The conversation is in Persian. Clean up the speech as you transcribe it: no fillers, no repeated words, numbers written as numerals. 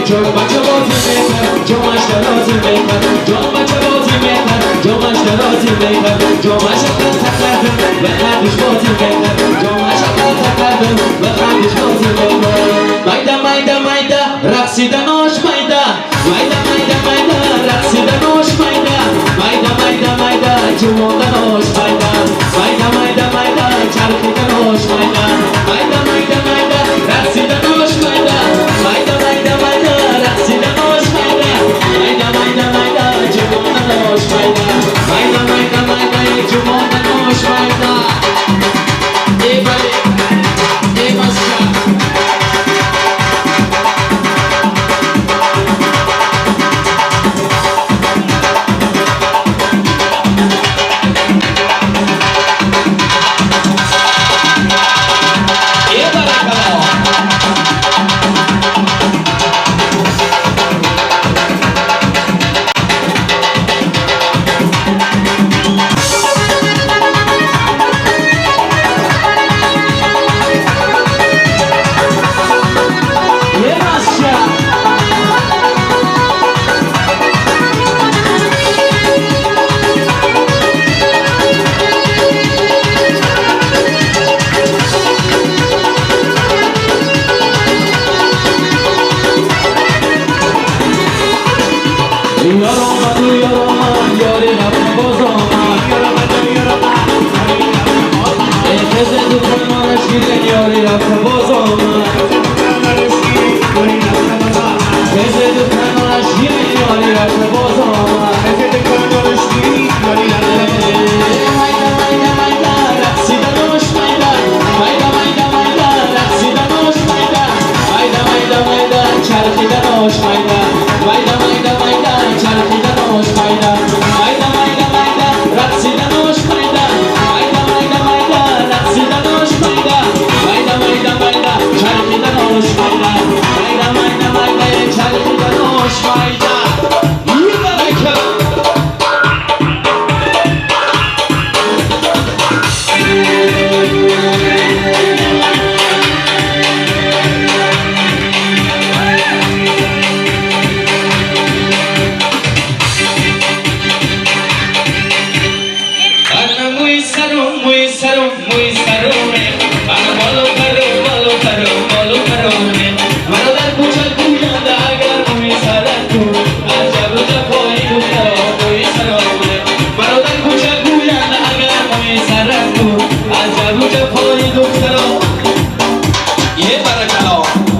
جان بچه بازی میکن جامش درازی میکن جان بچه بازی میکن جامش درازی میکن جامش اکل تکردم و خندش بازی میکن جامش اکل تکردم و خندش بازی میکن مایده مایده مایده رقصیدناش مایده مایده مایده مایده رقصیدناش مایده مایده مایده مایده جوادناش مایده مایده مایده مایده چرخیدناش مایده مایده مایده مایده رقصیدناش مایده مایده مایده مایده رقصیدناش مایده مایده مایده مایده جوادناش مایده مایده مایده مایده جوادناش مایده ای بله ای بسکه یه برکلا